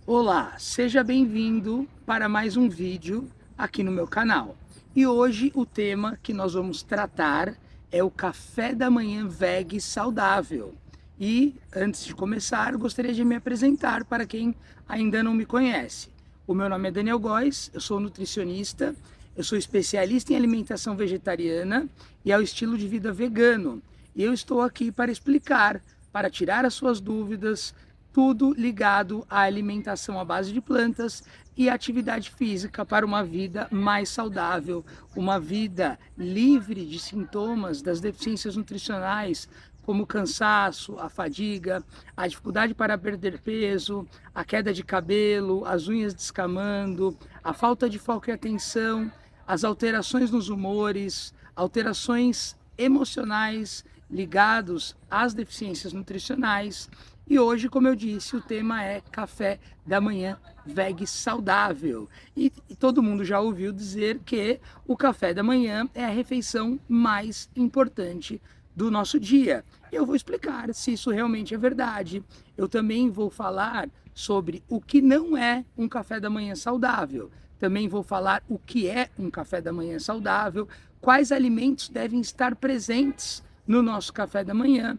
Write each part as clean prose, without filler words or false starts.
Olá, seja bem-vindo para mais um vídeo aqui no meu canal. E hoje o tema que nós vamos tratar é o café da manhã veg saudável. E antes de começar, gostaria de me apresentar para quem ainda não me conhece. O meu nome é Daniel Góes, eu sou nutricionista, eu sou especialista em alimentação vegetariana e ao estilo de vida vegano. E eu estou aqui para explicar, para tirar as suas dúvidas, tudo ligado à alimentação à base de plantas e atividade física para uma vida mais saudável, uma vida livre de sintomas das deficiências nutricionais, como o cansaço, a fadiga, a dificuldade para perder peso, a queda de cabelo, as unhas descamando, a falta de foco e atenção, as alterações nos humores, alterações emocionais ligados às deficiências nutricionais. E hoje, como eu disse, o tema é café da manhã veg saudável. E todo mundo já ouviu dizer que o café da manhã é a refeição mais importante do nosso dia. Eu vou explicar se isso realmente é verdade. Eu também vou falar sobre o que não é um café da manhã saudável. Também vou falar o que é um café da manhã saudável, quais alimentos devem estar presentes no nosso café da manhã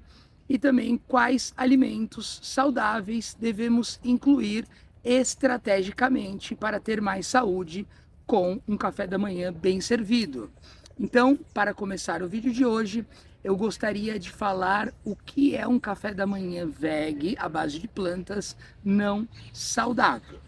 e também quais alimentos saudáveis devemos incluir estrategicamente para ter mais saúde com um café da manhã bem servido. Então, para começar o vídeo de hoje, eu gostaria de falar o que é um café da manhã veg à base de plantas não saudável.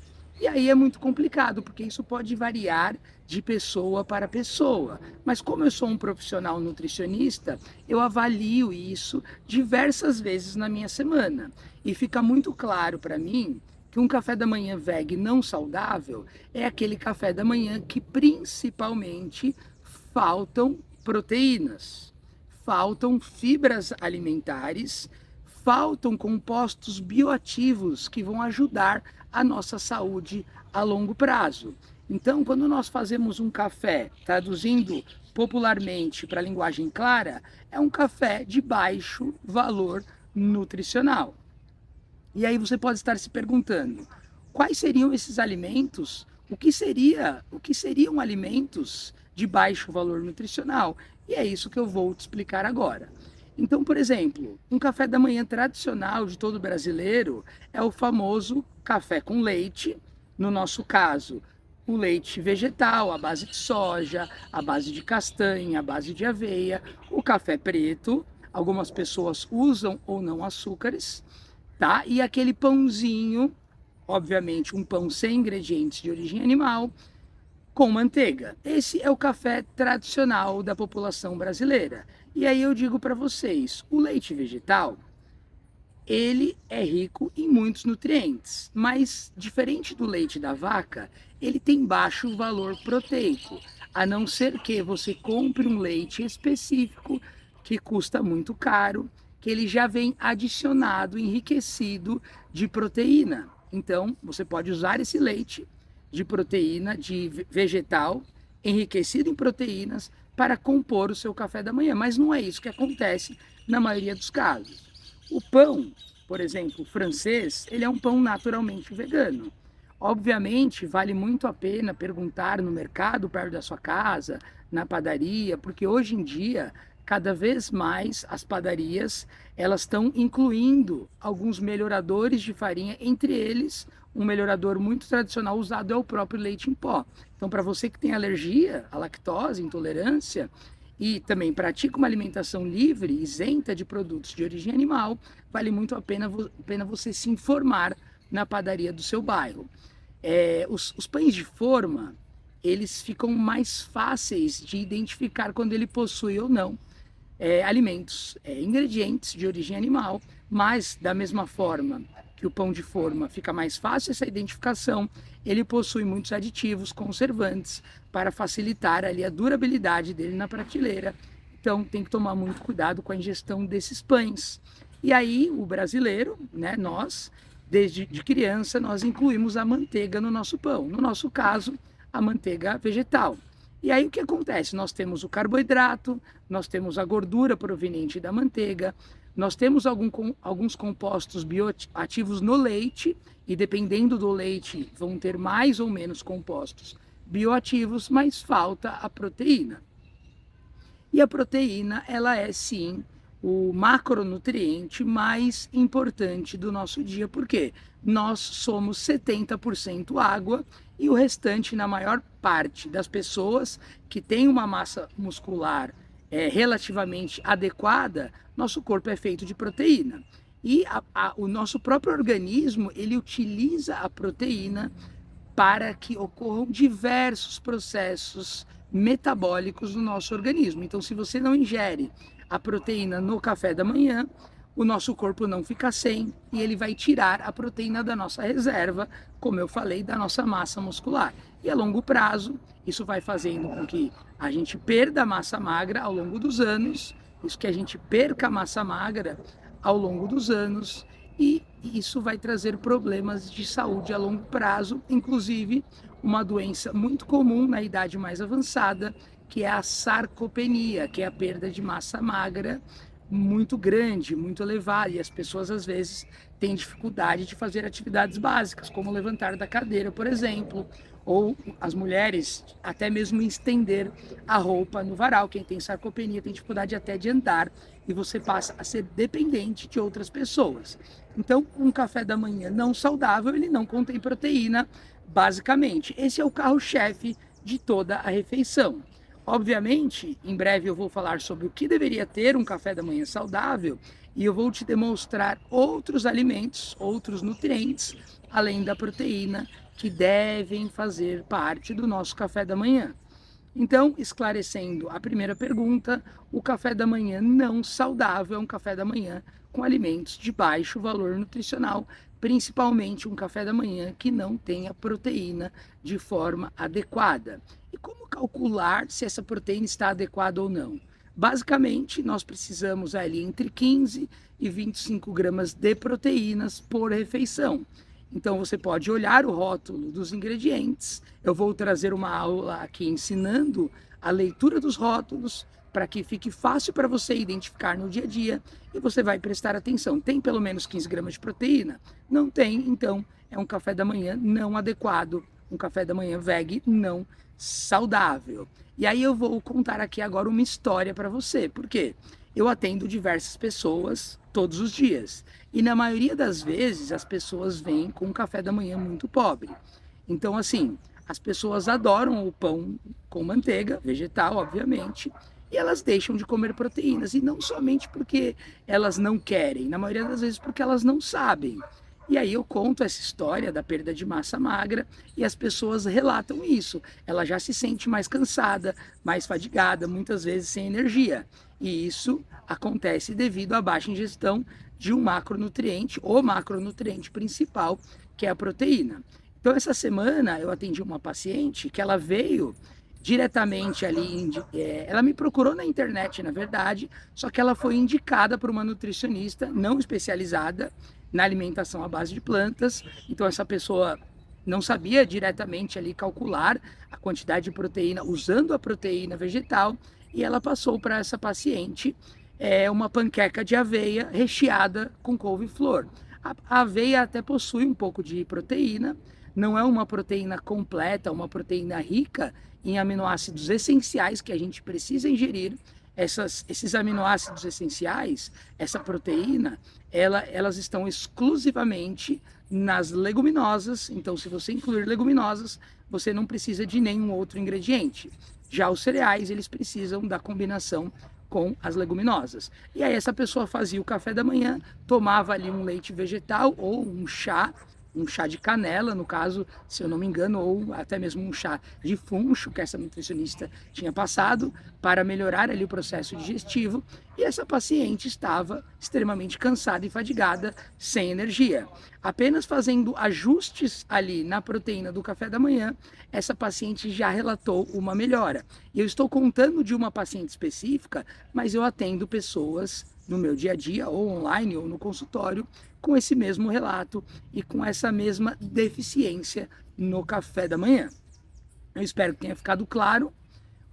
E aí é muito complicado, porque isso pode variar de pessoa para pessoa. Mas como eu sou um profissional nutricionista, eu avalio isso diversas vezes na minha semana. E fica muito claro para mim que um café da manhã veg não saudável é aquele café da manhã que principalmente faltam proteínas, faltam fibras alimentares, faltam compostos bioativos que vão ajudar a nossa saúde a longo prazo. Então, quando nós fazemos um café, traduzindo popularmente para a linguagem clara, é um café de baixo valor nutricional. E aí você pode estar se perguntando, quais seriam esses alimentos? O que seriam alimentos de baixo valor nutricional? E é isso que eu vou te explicar agora. Então, por exemplo, um café da manhã tradicional de todo brasileiro é o famoso café com leite, no nosso caso, o leite vegetal, à base de soja, à base de castanha, à base de aveia, o café preto, algumas pessoas usam ou não açúcares, tá? E aquele pãozinho, obviamente um pão sem ingredientes de origem animal, com manteiga. Esse é o café tradicional da população brasileira. E aí eu digo para vocês, o leite vegetal, ele é rico em muitos nutrientes, mas diferente do leite da vaca, ele tem baixo valor proteico, a não ser que você compre um leite específico que custa muito caro, que ele já vem adicionado, enriquecido de proteína. Então, você pode usar esse leite de proteína, de vegetal, enriquecido em proteínas, para compor o seu café da manhã. Mas não é isso que acontece na maioria dos casos. O pão, por exemplo, francês, ele é um pão naturalmente vegano. Obviamente, vale muito a pena perguntar no mercado perto da sua casa, na padaria, porque hoje em dia, cada vez mais as padarias, elas estão incluindo alguns melhoradores de farinha, entre eles um melhorador muito tradicional usado é o próprio leite em pó. Então, para você que tem alergia à lactose, intolerância, e também pratica uma alimentação livre, isenta de produtos de origem animal, vale muito a pena você se informar na padaria do seu bairro. Os pães de forma, eles ficam mais fáceis de identificar quando ele possui ou não alimentos, ingredientes de origem animal, mas da mesma forma que o pão de forma fica mais fácil essa identificação, ele possui muitos aditivos, conservantes, para facilitar ali a durabilidade dele na prateleira. Então tem que tomar muito cuidado com a ingestão desses pães. E aí o brasileiro, né, nós, desde de criança, nós incluímos a manteiga no nosso pão. No nosso caso, a manteiga vegetal. E aí o que acontece? Nós temos o carboidrato, nós temos a gordura proveniente da manteiga, Nós temos alguns compostos bioativos no leite, e dependendo do leite vão ter mais ou menos compostos bioativos, mas falta a proteína. E a proteína, ela é sim o macronutriente mais importante do nosso dia, porque nós somos 70% água e o restante, na maior parte das pessoas que tem uma massa muscular relativamente adequada, nosso corpo é feito de proteína. E o nosso próprio organismo, ele utiliza a proteína para que ocorram diversos processos metabólicos no nosso organismo. Então, se você não ingere a proteína no café da manhã, o nosso corpo não fica sem e ele vai tirar a proteína da nossa reserva, como eu falei, da nossa massa muscular. E a longo prazo, isso vai fazendo com que a gente perda a massa magra ao longo dos anos, isso que a gente perca a massa magra ao longo dos anos, e isso vai trazer problemas de saúde a longo prazo, inclusive uma doença muito comum na idade mais avançada, que é a sarcopenia, que é a perda de massa magra muito grande, muito elevada, e as pessoas às vezes têm dificuldade de fazer atividades básicas, como levantar da cadeira, por exemplo, ou as mulheres até mesmo estender a roupa no varal. Quem tem sarcopenia tem dificuldade até de andar, e você passa a ser dependente de outras pessoas. Então, um café da manhã não saudável, ele não contém proteína, basicamente. Esse é o carro-chefe de toda a refeição. Obviamente, em breve eu vou falar sobre o que deveria ter um café da manhã saudável, e eu vou te demonstrar outros alimentos, outros nutrientes, além da proteína, que devem fazer parte do nosso café da manhã. Então, esclarecendo a primeira pergunta, o café da manhã não saudável é um café da manhã com alimentos de baixo valor nutricional, principalmente um café da manhã que não tenha proteína de forma adequada. E como calcular se essa proteína está adequada ou não? Basicamente, nós precisamos ali entre 15 e 25 gramas de proteínas por refeição. Então você pode olhar o rótulo dos ingredientes. Eu vou trazer uma aula aqui ensinando a leitura dos rótulos para que fique fácil para você identificar no dia a dia, e você vai prestar atenção. Tem pelo menos 15 gramas de proteína? Não tem, então é um café da manhã não adequado, um café da manhã veg não saudável. E aí eu vou contar aqui agora uma história para você, porque eu atendo diversas pessoas todos os dias, e na maioria das vezes as pessoas vêm com um café da manhã muito pobre. Então, assim, as pessoas adoram o pão com manteiga, vegetal, obviamente, e elas deixam de comer proteínas, e não somente porque elas não querem, na maioria das vezes porque elas não sabem. E aí eu conto essa história da perda de massa magra e as pessoas relatam isso. Ela já se sente mais cansada, mais fadigada, muitas vezes sem energia. E isso acontece devido à baixa ingestão de um macronutriente, o macronutriente principal, que é a proteína. Então, essa semana eu atendi uma paciente que ela veio diretamente ali, ela me procurou na internet, na verdade, só que ela foi indicada por uma nutricionista não especializada na alimentação à base de plantas. Então essa pessoa não sabia diretamente ali calcular a quantidade de proteína usando a proteína vegetal, e ela passou para essa paciente uma panqueca de aveia recheada com couve-flor. A aveia até possui um pouco de proteína, não é uma proteína completa, uma proteína rica em aminoácidos essenciais que a gente precisa ingerir. Esses aminoácidos essenciais, essa proteína, elas estão exclusivamente nas leguminosas. Então, se você incluir leguminosas, você não precisa de nenhum outro ingrediente. Já os cereais, eles precisam da combinação com as leguminosas. E aí essa pessoa fazia o café da manhã, tomava ali um leite vegetal ou um chá de canela, no caso, se eu não me engano, ou até mesmo um chá de funcho que essa nutricionista tinha passado para melhorar ali o processo digestivo, e essa paciente estava extremamente cansada e fadigada, sem energia. Apenas fazendo ajustes ali na proteína do café da manhã, essa paciente já relatou uma melhora. E eu estou contando de uma paciente específica, mas eu atendo pessoas no meu dia a dia, ou online, ou no consultório, com esse mesmo relato e com essa mesma deficiência no café da manhã. Eu espero que tenha ficado claro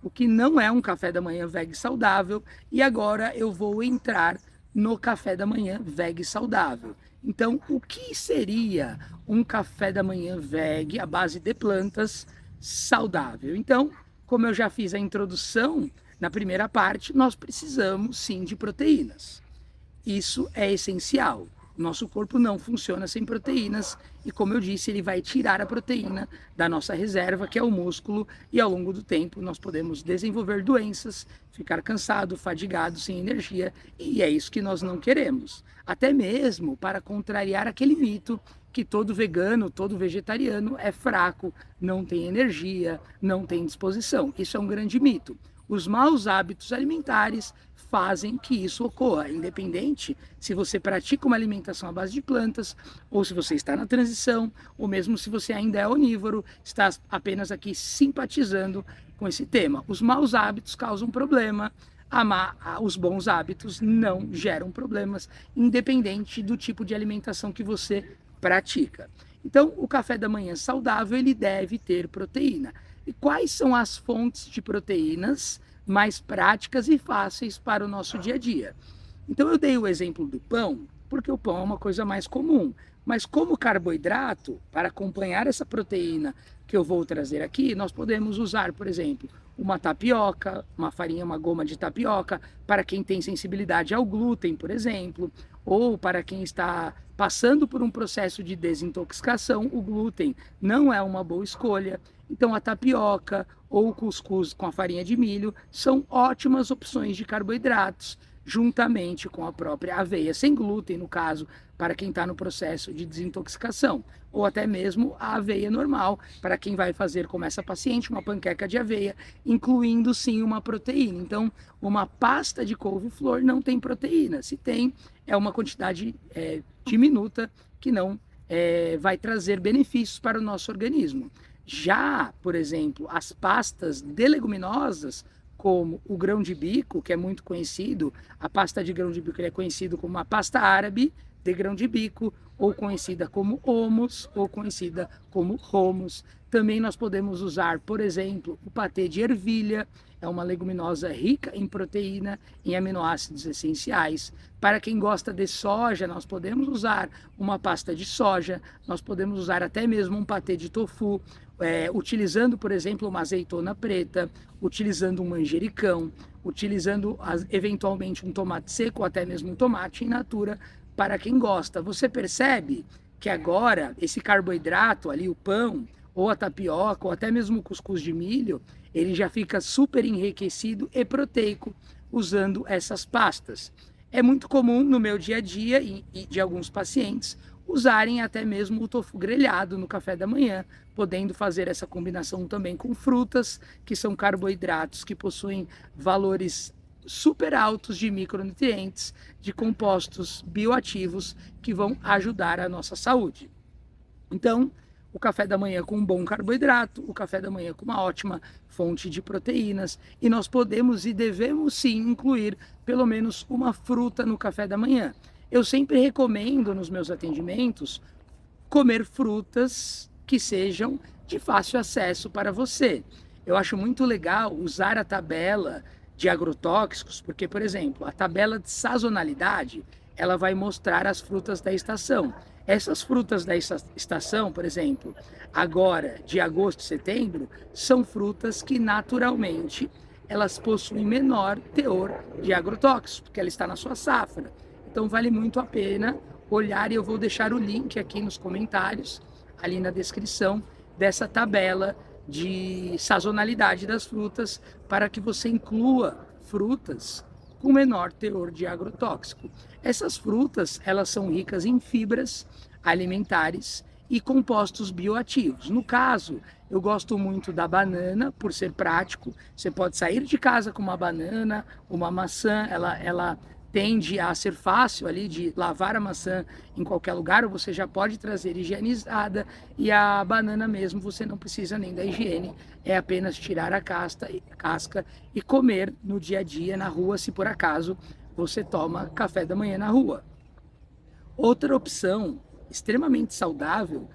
o que não é um café da manhã veg saudável, e agora eu vou entrar no café da manhã veg saudável. Então, o que seria um café da manhã veg à base de plantas saudável? Então, como eu já fiz a introdução na primeira parte, nós precisamos sim de proteínas. Isso é essencial. Nosso corpo não funciona sem proteínas e, como eu disse, ele vai tirar a proteína da nossa reserva, que é o músculo, e ao longo do tempo nós podemos desenvolver doenças, ficar cansado, fadigado, sem energia, e é isso que nós não queremos. Até mesmo para contrariar aquele mito que todo vegano, todo vegetariano é fraco, não tem energia, não tem disposição. Isso é um grande mito. Os maus hábitos alimentares fazem que isso ocorra, independente se você pratica uma alimentação à base de plantas, ou se você está na transição, ou mesmo se você ainda é onívoro, está apenas aqui simpatizando com esse tema. Os maus hábitos causam problema, os bons hábitos não geram problemas, independente do tipo de alimentação que você pratica. Então, o café da manhã saudável, ele deve ter proteína. E quais são as fontes de proteínas mais práticas e fáceis para o nosso dia a dia? Então eu dei o exemplo do pão, porque o pão é uma coisa mais comum. Mas como carboidrato, para acompanhar essa proteína que eu vou trazer aqui, nós podemos usar, por exemplo, uma tapioca, uma farinha, uma goma de tapioca, para quem tem sensibilidade ao glúten, por exemplo, ou para quem está passando por um processo de desintoxicação, o glúten não é uma boa escolha. Então a tapioca ou o cuscuz com a farinha de milho são ótimas opções de carboidratos, juntamente com a própria aveia sem glúten, no caso, para quem está no processo de desintoxicação, ou até mesmo a aveia normal, para quem vai fazer, como essa paciente, uma panqueca de aveia, incluindo sim uma proteína. Então, uma pasta de couve-flor não tem proteína, se tem, é uma quantidade diminuta que não vai trazer benefícios para o nosso organismo. Já, por exemplo, as pastas de leguminosas, como o grão de bico, que é muito conhecido, a pasta de grão de bico é conhecido como uma pasta árabe de grão de bico, ou conhecida como hummus, ou conhecida como hummus. Também nós podemos usar, por exemplo, o patê de ervilha, é uma leguminosa rica em proteína, em aminoácidos essenciais. Para quem gosta de soja, nós podemos usar uma pasta de soja, nós podemos usar até mesmo um patê de tofu, utilizando, por exemplo, uma azeitona preta, utilizando um manjericão, utilizando eventualmente um tomate seco ou até mesmo um tomate in natura, para quem gosta. Você percebe que agora esse carboidrato ali, o pão, ou a tapioca, ou até mesmo o cuscuz de milho, ele já fica super enriquecido e proteico usando essas pastas. É muito comum no meu dia a dia e de alguns pacientes usarem até mesmo o tofu grelhado no café da manhã, podendo fazer essa combinação também com frutas, que são carboidratos que possuem valores super altos de micronutrientes, de compostos bioativos que vão ajudar a nossa saúde. Então, o café da manhã com um bom carboidrato, o café da manhã com uma ótima fonte de proteínas, e nós podemos e devemos sim incluir pelo menos uma fruta no café da manhã. Eu sempre recomendo nos meus atendimentos comer frutas que sejam de fácil acesso para você. Eu acho muito legal usar a tabela de agrotóxicos, porque, por exemplo, a tabela de sazonalidade, ela vai mostrar as frutas da estação. Essas frutas da estação, por exemplo, agora de agosto e setembro, são frutas que naturalmente elas possuem menor teor de agrotóxicos, porque ela está na sua safra. Então vale muito a pena olhar, e eu vou deixar o link aqui nos comentários, ali na descrição, dessa tabela de sazonalidade das frutas, para que você inclua frutas com menor teor de agrotóxico. Essas frutas, elas são ricas em fibras alimentares e compostos bioativos. No caso, eu gosto muito da banana, por ser prático. Você pode sair de casa com uma banana, uma maçã, ela tende a ser fácil ali de lavar a maçã em qualquer lugar, ou você já pode trazer higienizada, e a banana mesmo você não precisa nem da higiene, é apenas tirar a casca e comer no dia a dia na rua, se por acaso você toma café da manhã na rua. Outra opção extremamente saudável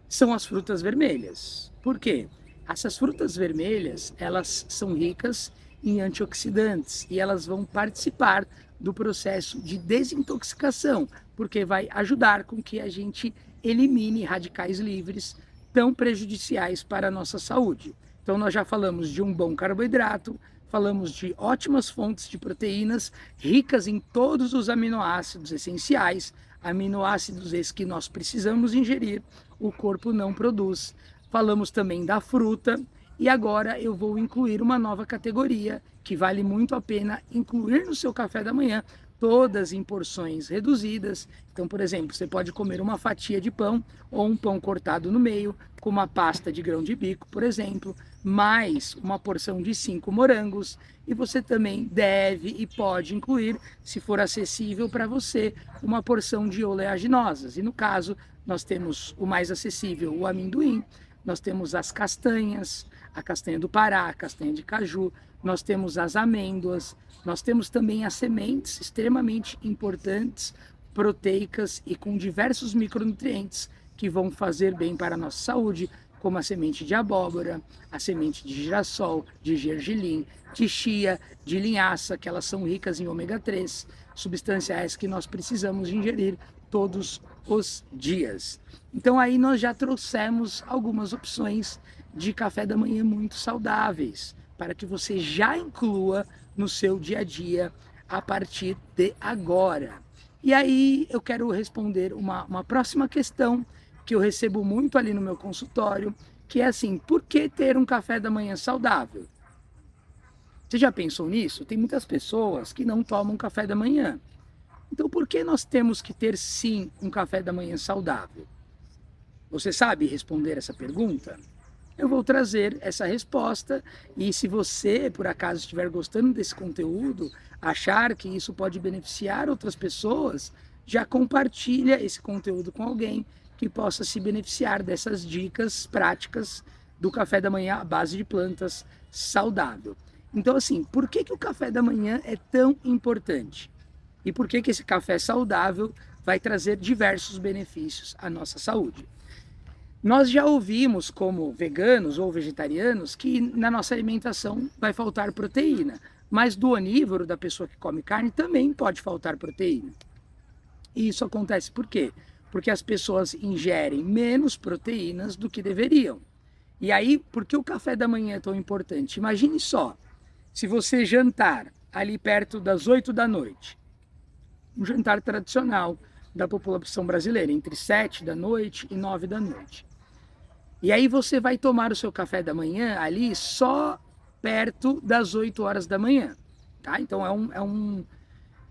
são as frutas vermelhas. Por quê? Essas frutas vermelhas, elas são ricas em antioxidantes e elas vão participar do processo de desintoxicação, porque vai ajudar com que a gente elimine radicais livres tão prejudiciais para a nossa saúde. Então nós já falamos de um bom carboidrato, falamos de ótimas fontes de proteínas, ricas em todos os aminoácidos essenciais, aminoácidos esses que nós precisamos ingerir, o corpo não produz. Falamos também da fruta e agora eu vou incluir uma nova categoria que vale muito a pena incluir no seu café da manhã, todas em porções reduzidas. Então, por exemplo, você pode comer uma fatia de pão ou um pão cortado no meio, com uma pasta de grão de bico, por exemplo, mais uma porção de 5 morangos. E você também deve e pode incluir, se for acessível para você, uma porção de oleaginosas. E no caso, nós temos o mais acessível, o amendoim, nós temos as castanhas, a castanha do Pará, a castanha de caju, nós temos as amêndoas, nós temos também as sementes extremamente importantes, proteicas e com diversos micronutrientes que vão fazer bem para a nossa saúde, como a semente de abóbora, a semente de girassol, de gergelim, de chia, de linhaça, que elas são ricas em ômega 3, substâncias que nós precisamos ingerir todos os dias. Então aí nós já trouxemos algumas opções de café da manhã muito saudáveis, para que você já inclua no seu dia a dia a partir de agora. E aí eu quero responder uma próxima questão que eu recebo muito ali no meu consultório, que é assim: por que ter um café da manhã saudável? Você já pensou nisso? Tem muitas pessoas que não tomam café da manhã. Então por que nós temos que ter sim um café da manhã saudável? Você sabe responder essa pergunta? Eu vou trazer essa resposta e se você, por acaso, estiver gostando desse conteúdo, achar que isso pode beneficiar outras pessoas, já compartilha esse conteúdo com alguém que possa se beneficiar dessas dicas práticas do café da manhã à base de plantas saudável. Então, assim, por que o café da manhã é tão importante? E por que esse café saudável vai trazer diversos benefícios à nossa saúde? Nós já ouvimos, como veganos ou vegetarianos, que na nossa alimentação vai faltar proteína, mas do onívoro, da pessoa que come carne, também pode faltar proteína. E isso acontece por quê? Porque as pessoas ingerem menos proteínas do que deveriam. E aí, por que o café da manhã é tão importante? Imagine só, se você jantar ali perto das 8 da noite, um jantar tradicional da população brasileira, entre 7 da noite e 9 da noite. E aí você vai tomar o seu café da manhã ali só perto das 8 horas da manhã, tá? Então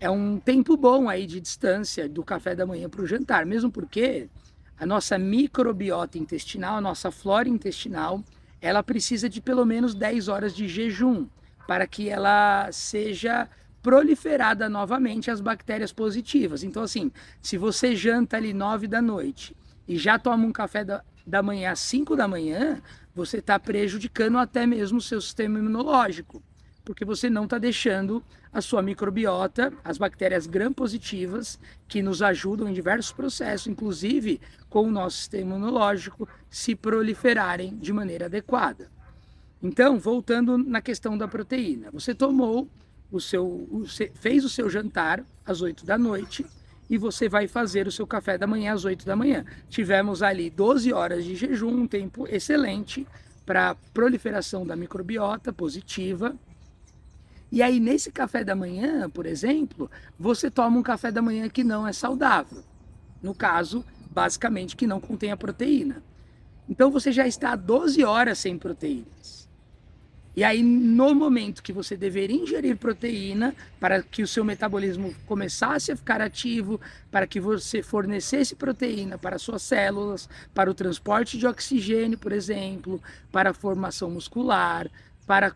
é um tempo bom aí de distância do café da manhã para o jantar, mesmo porque a nossa microbiota intestinal, a nossa flora intestinal, ela precisa de pelo menos 10 horas de jejum para que ela seja proliferada novamente as bactérias positivas. Então assim, se você janta ali 9 da noite e já toma um café da manhã às 5 da manhã, você está prejudicando até mesmo o seu sistema imunológico, porque você não está deixando a sua microbiota, as bactérias gram-positivas, que nos ajudam em diversos processos, inclusive com o nosso sistema imunológico, se proliferarem de maneira adequada. Então, voltando na questão da proteína, você fez o seu jantar às 8 da noite, e você vai fazer o seu café da manhã às 8 da manhã. Tivemos ali 12 horas de jejum, um tempo excelente para proliferação da microbiota positiva. E aí, nesse café da manhã, por exemplo, você toma um café da manhã que não é saudável. No caso, basicamente, que não contém a proteína. Então, você já está 12 horas sem proteínas. E aí, no momento que você deveria ingerir proteína para que o seu metabolismo começasse a ficar ativo, para que você fornecesse proteína para suas células, para o transporte de oxigênio, por exemplo, para a formação muscular, para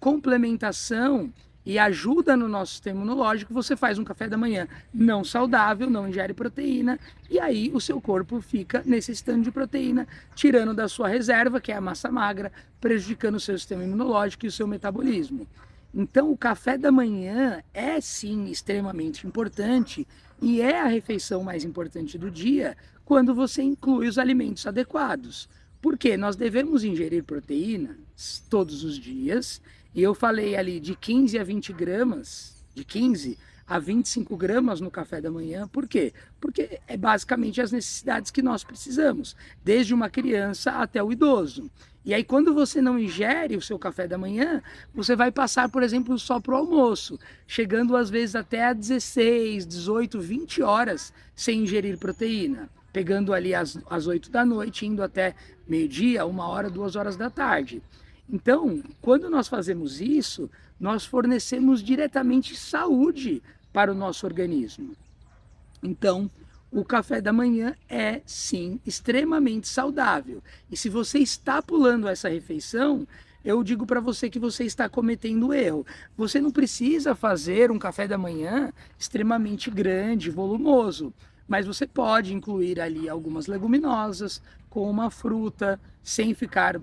complementação e ajuda no nosso sistema imunológico, você faz um café da manhã não saudável, não ingere proteína, e aí o seu corpo fica necessitando de proteína, tirando da sua reserva, que é a massa magra, prejudicando o seu sistema imunológico e o seu metabolismo. Então o café da manhã é sim extremamente importante e é a refeição mais importante do dia quando você inclui os alimentos adequados. Porque nós devemos ingerir proteínas todos os dias E eu falei ali de 15 a 20 gramas, de 15 a 25 gramas no café da manhã. Por quê? Porque é basicamente as necessidades que nós precisamos, desde uma criança até o idoso. E aí, quando você não ingere o seu café da manhã, você vai passar, por exemplo, só para o almoço, chegando às vezes até a 16, 18, 20 horas sem ingerir proteína, pegando ali às 8 da noite, indo até meio-dia, 1 hora, 2 horas da tarde. Então, quando nós fazemos isso, nós fornecemos diretamente saúde para o nosso organismo. Então, o café da manhã é, sim, extremamente saudável. E se você está pulando essa refeição, eu digo para você que você está cometendo erro. Você não precisa fazer um café da manhã extremamente grande, volumoso, mas você pode incluir ali algumas leguminosas com uma fruta, sem ficar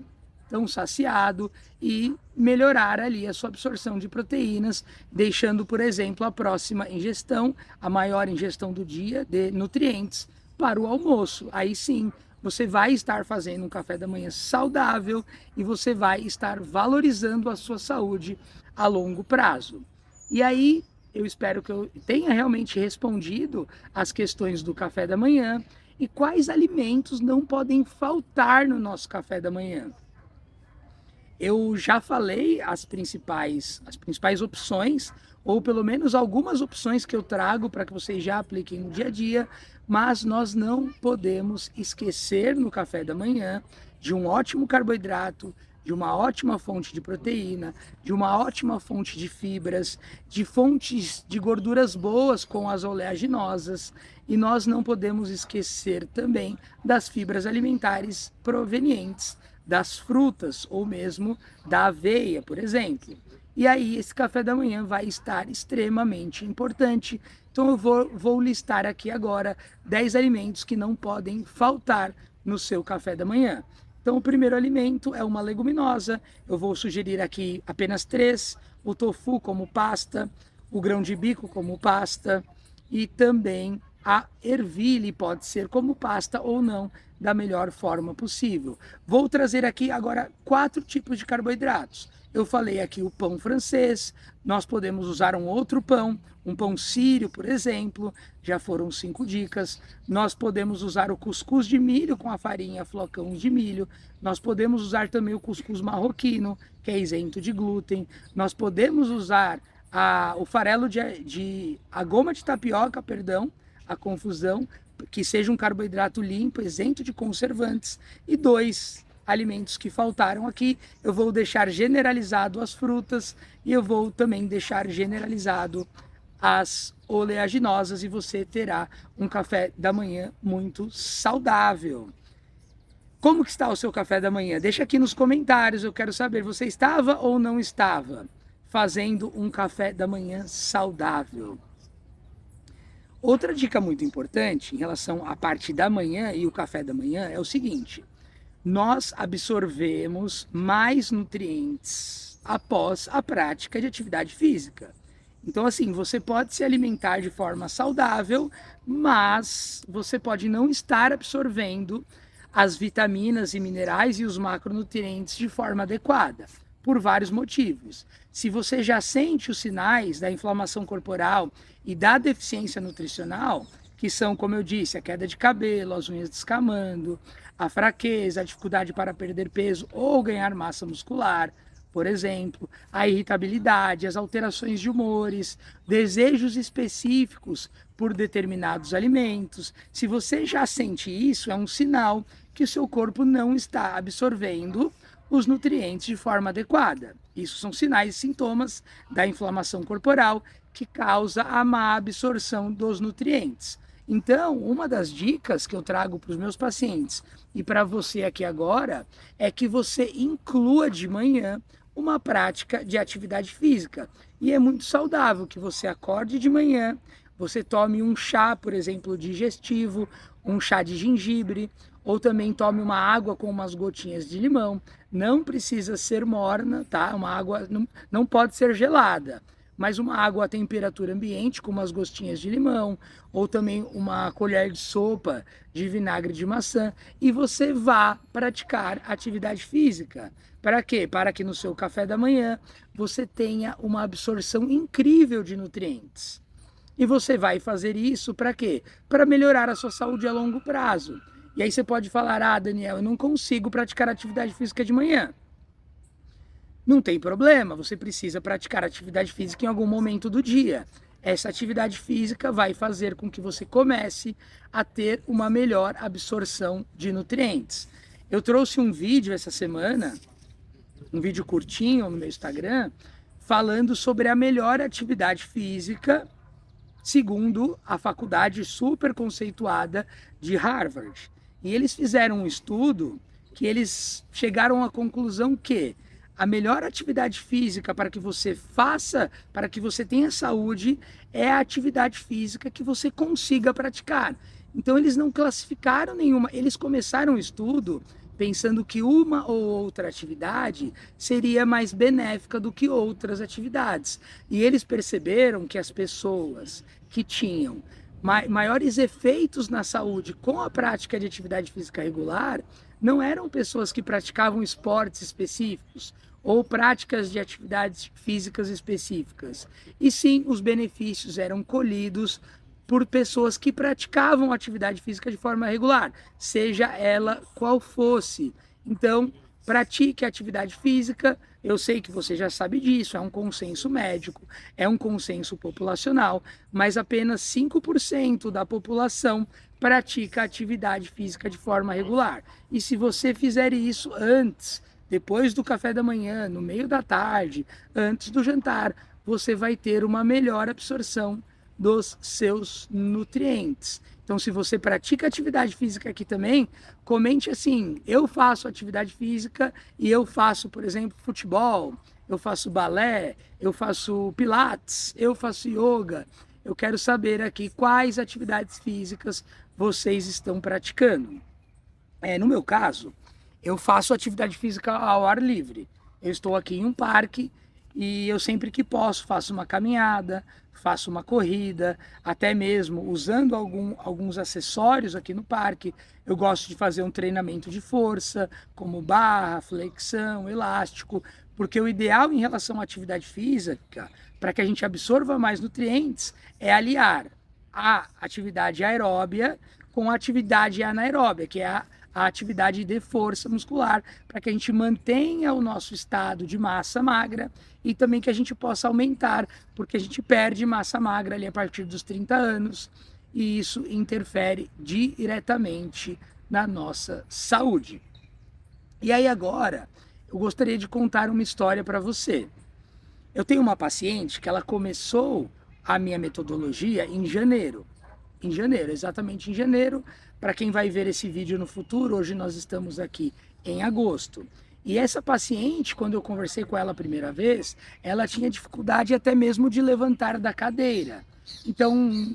tão saciado, e melhorar ali a sua absorção de proteínas, deixando, por exemplo, a próxima ingestão, a maior ingestão do dia de nutrientes para o almoço. Aí sim, você vai estar fazendo um café da manhã saudável e você vai estar valorizando a sua saúde a longo prazo. E aí, eu espero que eu tenha realmente respondido as questões do café da manhã e quais alimentos não podem faltar no nosso café da manhã. Eu já falei as principais opções, ou pelo menos algumas opções que eu trago para que vocês já apliquem no dia a dia, mas nós não podemos esquecer no café da manhã de um ótimo carboidrato, de uma ótima fonte de proteína, de uma ótima fonte de fibras, de fontes de gorduras boas com as oleaginosas, e nós não podemos esquecer também das fibras alimentares provenientes das frutas ou mesmo da aveia, por exemplo. E aí esse café da manhã vai estar extremamente importante. Então eu vou listar aqui agora 10 alimentos que não podem faltar no seu café da manhã. Então o primeiro alimento é uma leguminosa. Eu vou sugerir aqui apenas 3: o tofu como pasta, o grão de bico como pasta e também a ervilha pode ser como pasta ou não, da melhor forma possível. Vou trazer aqui agora 4 tipos de carboidratos. Eu falei aqui o pão francês, nós podemos usar um outro pão, um pão sírio, por exemplo, já foram 5 dicas. Nós podemos usar o cuscuz de milho com a farinha flocão de milho. Nós podemos usar também o cuscuz marroquino, que é isento de glúten. Nós podemos usar o farelo a goma de tapioca, perdão, a confusão, que seja um carboidrato limpo, isento de conservantes. E 2 alimentos que faltaram aqui, eu vou deixar generalizado as frutas e eu vou também deixar generalizado as oleaginosas, e você terá um café da manhã muito saudável. Como que está o seu café da manhã? Deixa aqui nos comentários, eu quero saber, você estava ou não estava fazendo um café da manhã saudável? Outra dica muito importante em relação à parte da manhã e o café da manhã é o seguinte: nós absorvemos mais nutrientes após a prática de atividade física. Então, assim, você pode se alimentar de forma saudável, mas você pode não estar absorvendo as vitaminas e minerais e os macronutrientes de forma adequada, por vários motivos. Se você já sente os sinais da inflamação corporal e da deficiência nutricional, que são, como eu disse, a queda de cabelo, as unhas descamando, a fraqueza, a dificuldade para perder peso ou ganhar massa muscular, por exemplo, a irritabilidade, as alterações de humores, desejos específicos por determinados alimentos. Se você já sente isso, é um sinal que o seu corpo não está absorvendo os nutrientes de forma adequada. Isso são sinais e sintomas da inflamação corporal que causa a má absorção dos nutrientes. Então, uma das dicas que eu trago para os meus pacientes e para você aqui agora é que você inclua de manhã uma prática de atividade física. E é muito saudável que você acorde de manhã, você tome um chá, por exemplo, digestivo, um chá de gengibre, ou também tome uma água com umas gotinhas de limão. Não precisa ser morna, tá? Uma água não pode ser gelada, mas uma água à temperatura ambiente com umas gostinhas de limão, ou também uma colher de sopa de vinagre de maçã, e você vá praticar atividade física. Para quê? Para que no seu café da manhã você tenha uma absorção incrível de nutrientes. E você vai fazer isso para quê? Para melhorar a sua saúde a longo prazo. E aí você pode falar, ah, Daniel, eu não consigo praticar atividade física de manhã. Não tem problema, você precisa praticar atividade física em algum momento do dia. Essa atividade física vai fazer com que você comece a ter uma melhor absorção de nutrientes. Eu trouxe um vídeo essa semana, um vídeo curtinho no meu Instagram, falando sobre a melhor atividade física segundo a faculdade super conceituada de Harvard. E eles fizeram um estudo que eles chegaram à conclusão que a melhor atividade física para que você faça, para que você tenha saúde, é a atividade física que você consiga praticar. Então eles não classificaram nenhuma, eles começaram o estudo pensando que uma ou outra atividade seria mais benéfica do que outras atividades. E eles perceberam que as pessoas que tinham maiores efeitos na saúde com a prática de atividade física regular não eram pessoas que praticavam esportes específicos ou práticas de atividades físicas específicas, e sim os benefícios eram colhidos por pessoas que praticavam atividade física de forma regular, seja ela qual fosse. Então, pratique atividade física. Eu sei que você já sabe disso, é um consenso médico, é um consenso populacional, mas apenas 5% da população pratica atividade física de forma regular. E se você fizer isso antes, depois do café da manhã, no meio da tarde, antes do jantar, você vai ter uma melhor absorção dos seus nutrientes. Então, se você pratica atividade física aqui também, comente assim: eu faço atividade física e eu faço, por exemplo, futebol, eu faço balé, eu faço pilates, eu faço yoga. Eu quero saber aqui quais atividades físicas vocês estão praticando. No meu caso, eu faço atividade física ao ar livre. Eu estou aqui em um parque e eu sempre que posso faço uma caminhada, faço uma corrida, até mesmo usando alguns acessórios aqui no parque. Eu gosto de fazer um treinamento de força, como barra, flexão, elástico, porque o ideal em relação à atividade física, para que a gente absorva mais nutrientes, é aliar a atividade aeróbia com a atividade anaeróbia, que é a atividade de força muscular, para que a gente mantenha o nosso estado de massa magra e também que a gente possa aumentar, porque a gente perde massa magra ali a partir dos 30 anos e isso interfere diretamente na nossa saúde. E aí agora, eu gostaria de contar uma história para você. Eu tenho uma paciente que ela começou a minha metodologia em janeiro, exatamente em janeiro. Para quem vai ver esse vídeo no futuro, hoje nós estamos aqui em agosto. E essa paciente, quando eu conversei com ela a primeira vez, ela tinha dificuldade até mesmo de levantar da cadeira. Então,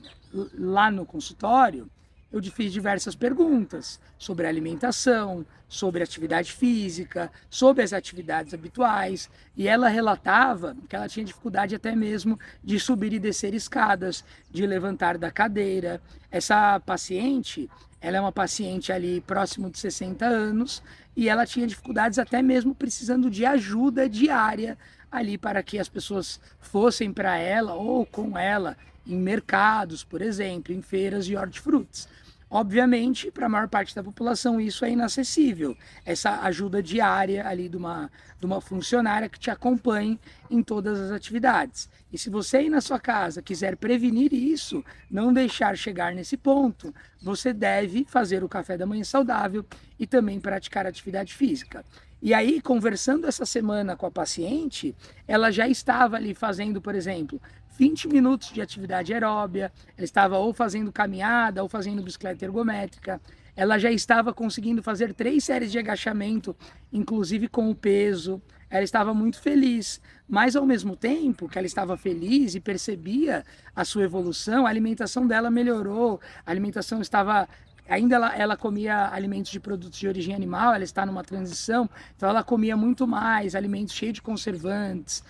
lá no consultório, eu fiz diversas perguntas sobre alimentação, sobre atividade física, sobre as atividades habituais, e ela relatava que ela tinha dificuldade até mesmo de subir e descer escadas, de levantar da cadeira. Essa paciente, ela é uma paciente ali próximo de 60 anos, e ela tinha dificuldades até mesmo precisando de ajuda diária ali para que as pessoas fossem para ela ou com ela em mercados, por exemplo, em feiras de hortifrutis. Obviamente, para a maior parte da população isso é inacessível, essa ajuda diária ali de uma funcionária que te acompanhe em todas as atividades. E se você aí na sua casa quiser prevenir isso, não deixar chegar nesse ponto, você deve fazer o café da manhã saudável e também praticar atividade física. E aí, conversando essa semana com a paciente, ela já estava ali fazendo, por exemplo, 20 minutos de atividade aeróbia, ela estava ou fazendo caminhada ou fazendo bicicleta ergométrica, ela já estava conseguindo fazer 3 séries de agachamento, inclusive com o peso, ela estava muito feliz, mas ao mesmo tempo que ela estava feliz e percebia a sua evolução, a alimentação dela melhorou, a alimentação estava ainda ela comia alimentos de produtos de origem animal, ela está numa transição, então ela comia muito mais alimentos cheios de conservantes,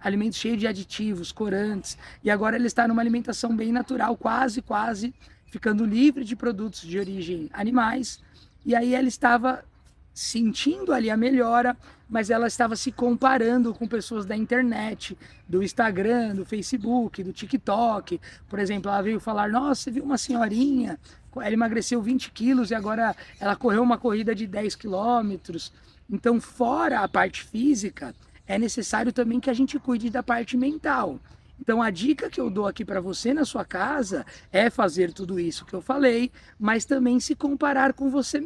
alimentos cheios de aditivos, corantes, e agora ela está numa alimentação bem natural, quase ficando livre de produtos de origem animais, e aí ela estava sentindo ali a melhora, mas ela estava se comparando com pessoas da internet, do Instagram, do Facebook, do TikTok. Por exemplo, ela veio falar, nossa, você viu uma senhorinha, ela emagreceu 20 quilos e agora ela correu uma corrida de 10 quilômetros. Então, fora a parte física, é necessário também que a gente cuide da parte mental. Então, a dica que eu dou aqui para você na sua casa é fazer tudo isso que eu falei, mas também se comparar com você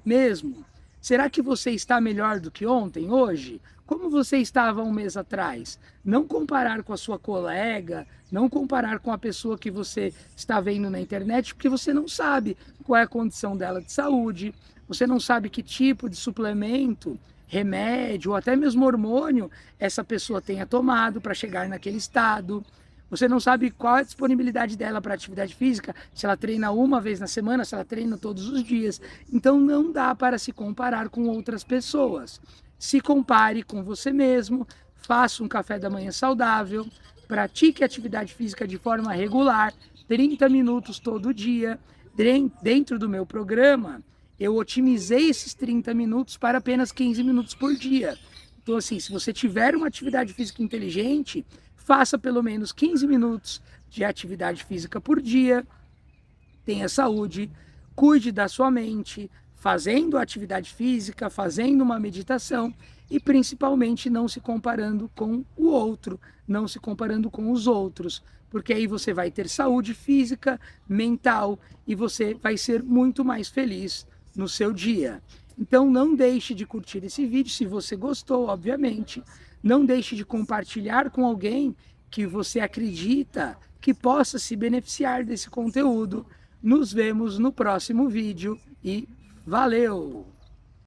mesmo. Será que você está melhor do que ontem, hoje? Como você estava um mês atrás? Não comparar com a sua colega, não comparar com a pessoa que você está vendo na internet, porque você não sabe qual é a condição dela de saúde, você não sabe que tipo de suplemento, remédio ou até mesmo hormônio essa pessoa tenha tomado para chegar naquele estado. Você não sabe qual é a disponibilidade dela para atividade física, se ela treina uma vez na semana, se ela treina todos os dias. Então não dá para se comparar com outras pessoas. Se compare com você mesmo, faça um café da manhã saudável, pratique atividade física de forma regular, 30 minutos todo dia. Dentro do meu programa, eu otimizei esses 30 minutos para apenas 15 minutos por dia. Então, assim, se você tiver uma atividade física inteligente, faça pelo menos 15 minutos de atividade física por dia, tenha saúde, cuide da sua mente, fazendo atividade física, fazendo uma meditação e principalmente não se comparando com o outro, não se comparando com os outros, porque aí você vai ter saúde física, mental e você vai ser muito mais feliz no seu dia. Então não deixe de curtir esse vídeo se você gostou, obviamente. Não deixe de compartilhar com alguém que você acredita que possa se beneficiar desse conteúdo. Nos vemos no próximo vídeo e valeu!